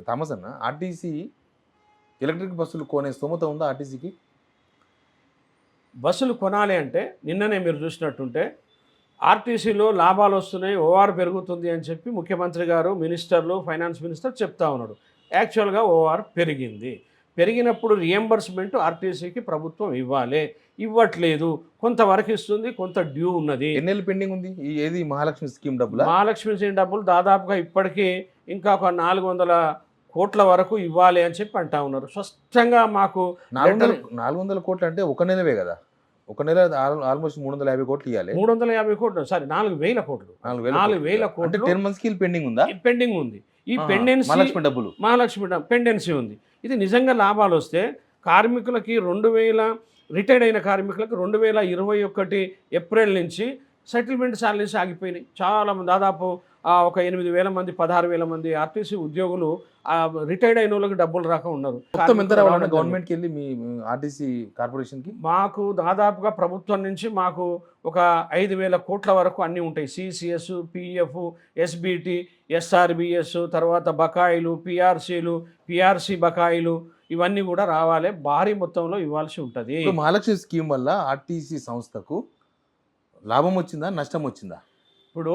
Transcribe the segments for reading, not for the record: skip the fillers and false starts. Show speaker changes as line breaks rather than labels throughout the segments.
Thomas అన్న, RTC electric బస్సులు కొనే స్తోమత ఉందా ఆర్టీసీకి?
బస్సులు కొనాలి అంటే నిన్ననే మీరు చూసినట్టుంటే ఆర్టీసీలో లాభాలు వస్తున్నాయి, ఓఆర్ పెరుగుతుంది అని చెప్పి ముఖ్యమంత్రి గారు, మినిస్టర్లు, ఫైనాన్స్ మినిస్టర్ చెప్తా ఉన్నాడు. యాక్చువల్గా ఓఆర్ పెరిగింది. పెరిగినప్పుడు రియంబర్స్మెంట్ ఆర్టీసీకి ప్రభుత్వం ఇవ్వాలి. ఇవ్వట్లేదు. కొంతవరకు ఇస్తుంది, కొంత డ్యూ ఉన్నది.
ఎన్నేళ్ళు పెండింగ్ ఉంది ఏది మహాలక్ష్మి స్కీమ్ డబ్బులు?
మహాలక్ష్మి స్కీమ్ డబ్బులు దాదాపుగా ఇప్పటికీ ఇంకా ఒక 400 కోట్ల వరకు ఇవ్వాలి అని చెప్పి అంటా ఉన్నారు. స్పష్టంగా మాకు
400 కోట్లు అంటే ఒక నెలవే కదా, ఒక నెల ఆల్మోస్ట్ 350 కోట్లు ఇవ్వాలి.
350 కోట్లు, సారీ 4,000 కోట్లు. 4,000 కోట్లు
10 మంత్స్కి పెండింగ్ ఉందా?
పెండింగ్ ఉంది. ఈ పెండెన్సీ మహాలక్ష్మి పెండెన్సీ ఉంది. ఇది నిజంగా లాభాలు వస్తే కార్మికులకి 2000 రిటైర్డ్ అయిన కార్మికులకు 2021 ఏప్రిల్ నుంచి సెటిల్మెంట్ శాలరీస్ ఆగిపోయినాయి. చాలా దాదాపు ఒక 8,000 మంది 16,000 మంది ఆర్టీసీ ఉద్యోగులు రిటైర్డ్ అయిన వాళ్ళకి డబ్బులు రాక ఉన్నారు.
గవర్నమెంట్కి వెళ్ళి మీ ఆర్టీసీ కార్పొరేషన్కి
మాకు దాదాపుగా ప్రభుత్వం నుంచి మాకు ఒక 5,000 కోట్ల వరకు అన్నీ ఉంటాయి. సిసిఎస్, పిఎఫ్, ఎస్బిటి, ఎస్ఆర్బిఎస్, తర్వాత బకాయిలు, పిఆర్సి బకాయిలు ఇవన్నీ కూడా రావాలి. భారీ మొత్తంలో ఇవ్వాల్సి ఉంటుంది.
మహాలక్ష్మి స్కీమ్ వల్ల ఆర్టీసీ సంస్థకు లాభం వచ్చిందా, నష్టం వచ్చిందా?
ఇప్పుడు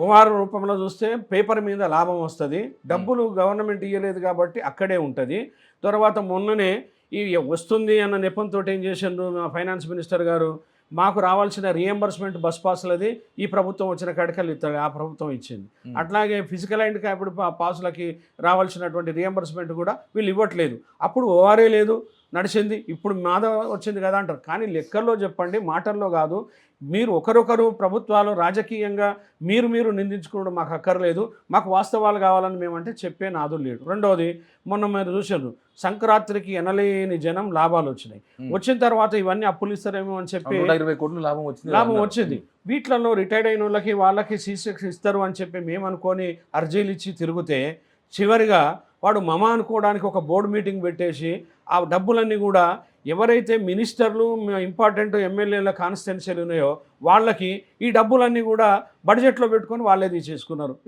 ఓఆర్ రూపంలో చూస్తే పేపర్ మీద లాభం వస్తుంది, డబ్బులు గవర్నమెంట్ ఇవ్వలేదు కాబట్టి అక్కడే ఉంటుంది. తర్వాత మొన్ననే ఈ వస్తుంది అన్న నెపంతో ఏం చేసిండ్రు మా ఫైనాన్స్ మినిస్టర్ గారు, మాకు రావాల్సిన రియంబర్స్మెంట్ బస్ పాసులది ఈ ప్రభుత్వం వచ్చిన కాడికలు ఇస్తాడు, ఆ ప్రభుత్వం ఇచ్చింది. అట్లాగే ఫిజికల్ అండ్ క్యాపిటల్ పాసులకి రావాల్సినటువంటి రియంబర్స్మెంట్ కూడా వీళ్ళు ఇవ్వట్లేదు. అప్పుడు ఓఆర్ఏ లేదు, నడిచింది. ఇప్పుడు మాధవ వచ్చింది కదా అంటారు. కానీ లెక్కల్లో చెప్పండి, మాటల్లో కాదు. మీరు ఒకరొకరు ప్రభుత్వాలు రాజకీయంగా మీరు నిందించుకోవడం మాకు అక్కర్లేదు. మాకు వాస్తవాలు కావాలని మేమంటే చెప్పే నాదులు లేడు. రెండవది, మొన్న మీరు చూసారు సంక్రాంతికి ఎనలేని జనం లాభాలు వచ్చినాయి. వచ్చిన తర్వాత ఇవన్నీ అప్పులు ఇస్తారేమో అని చెప్పి
120 కోట్లు లాభం
వచ్చింది. వీటిలలో రిటైర్డ్ అయిన వాళ్ళకి సీసెక్స్ ఇస్తారు అని చెప్పి మేము అనుకొని అర్జీలు ఇచ్చి తిరిగితే చివరిగా వాడు మమ అనుకోవడానికి ఒక బోర్డు మీటింగ్ పెట్టేసి ఆ డబ్బులన్నీ కూడా ఎవరైతే మినిస్టర్లు, ఇంపార్టెంట్ ఎమ్మెల్యేల కాన్స్టిట్యున్సీలు ఉన్నాయో వాళ్ళకి ఈ డబ్బులన్నీ కూడా బడ్జెట్లో పెట్టుకొని వాళ్ళే తీసేసుకున్నారు.